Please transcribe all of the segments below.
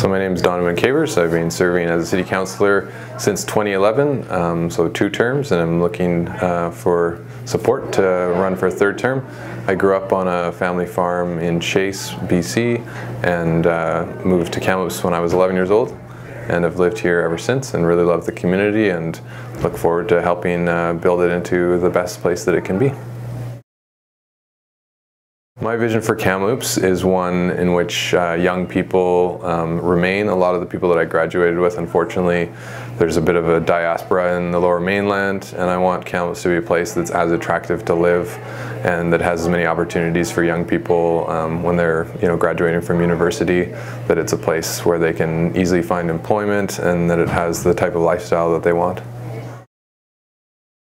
So my name is Donovan. I've been serving as a city councillor since 2011, so 2 terms, and I'm looking for support to run for a 3rd term. I grew up on a family farm in Chase, BC, and moved to Kamloops when I was 11 years old, and I've lived here ever since and really love the community and look forward to helping build it into the best place that it can be. My vision for Kamloops is one in which young people remain. A lot of the people that I graduated with, unfortunately, there's a bit of a diaspora in the Lower Mainland, and I want Kamloops to be a place that's as attractive to live and that has as many opportunities for young people when they're graduating from university, that it's a place where they can easily find employment and that it has the type of lifestyle that they want.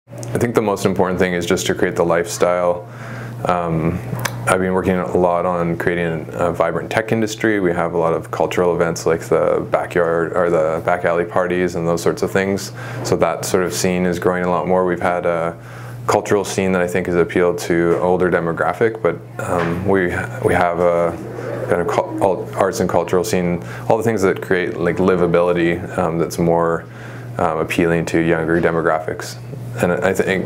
I think the most important thing is just to create the lifestyle. I've been working a lot on creating a vibrant tech industry. We have a lot of cultural events like the backyard or the back alley parties and those sorts of things. So that sort of scene is growing a lot more. We've had a cultural scene that I think has appealed to an older demographic, but we have a kind of arts and cultural scene, all the things that create like livability that's more appealing to younger demographics. And I think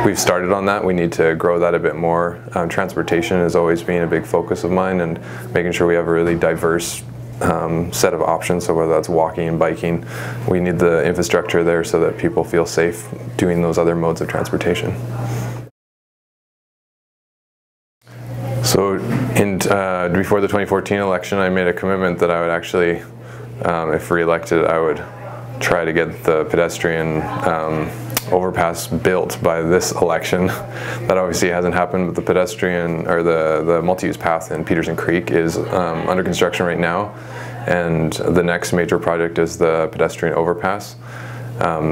we've started on that. We need to grow that a bit more. Transportation has always been a big focus of mine, and making sure we have a really diverse set of options. So whether that's walking and biking, we need the infrastructure there so that people feel safe doing those other modes of transportation. So before the 2014 election, I made a commitment that I would actually, if re-elected, I would try to get the pedestrian overpass built by this election. That obviously hasn't happened, but the pedestrian or the multi-use path in Peterson Creek is under construction right now, and the next major project is the pedestrian overpass,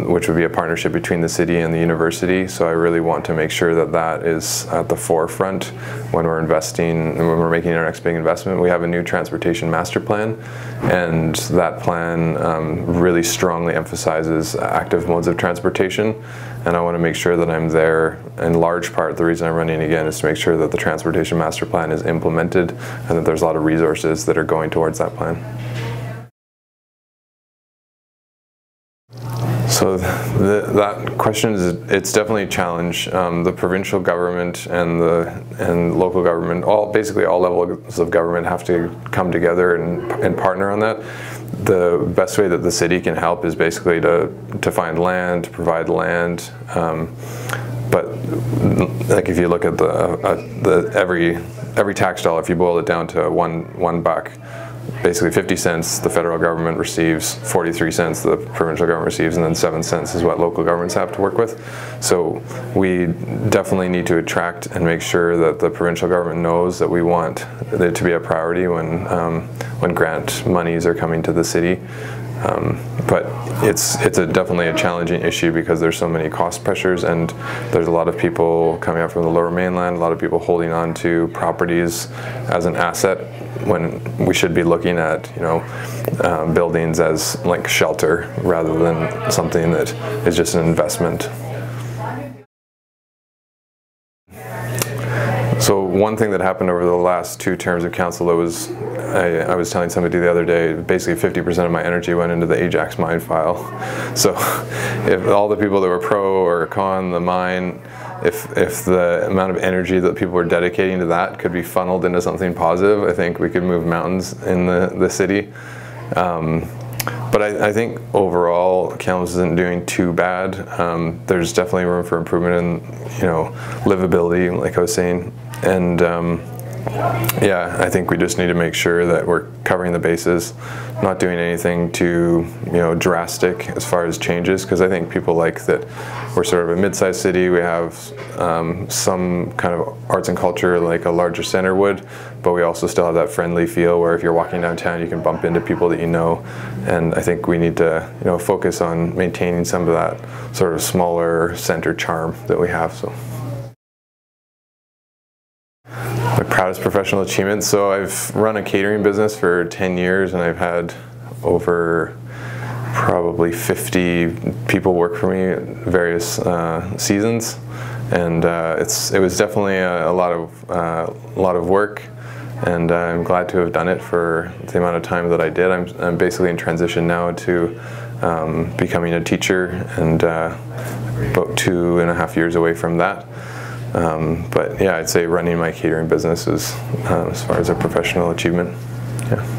which would be a partnership between the city and the university. So I really want to make sure that that is at the forefront when we're investing, when we're making our next big investment. We have a new transportation master plan, and that plan really strongly emphasizes active modes of transportation, and I want to make sure that I'm there. In large part, the reason I'm running again is to make sure that the transportation master plan is implemented and that there's a lot of resources that are going towards that plan. So that question it's definitely a challenge. The provincial government and local government, basically all levels of government have to come together and partner on that. The best way that the city can help is basically to find land, to provide land. But like if you look at every tax dollar, if you boil it down to one buck, basically 50 cents the federal government receives, 43 cents the provincial government receives, and then 7 cents is what local governments have to work with. So we definitely need to attract and make sure that the provincial government knows that we want it to be a priority when grant monies are coming to the city. But it's definitely a challenging issue because there's so many cost pressures, and there's a lot of people coming up from the Lower Mainland, a lot of people holding on to properties as an asset when we should be looking at buildings as like shelter rather than something that is just an investment. So one thing that happened over the last 2 terms of council, I was telling somebody the other day, basically 50% of my energy went into the Ajax mine file. So if all the people that were pro or con the mine, if the amount of energy that people were dedicating to that could be funneled into something positive, I think we could move mountains in the city. But I think overall Kamloops isn't doing too bad. There's definitely room for improvement in livability, like I was saying, and yeah, I think we just need to make sure that we're covering the bases, not doing anything too drastic as far as changes, because I think people like that we're sort of a mid-sized city. We have some kind of arts and culture like a larger center would, but we also still have that friendly feel where if you're walking downtown you can bump into people that you know, and I think we need to focus on maintaining some of that sort of smaller center charm that we have. So my proudest professional achievement. So I've run a catering business for 10 years and I've had over probably 50 people work for me at various seasons, and it was definitely a lot of work. and I'm glad to have done it for the amount of time that I did. I'm basically in transition now to becoming a teacher, and about 2.5 years away from that. But yeah, I'd say running my catering business is as far as a professional achievement. Yeah.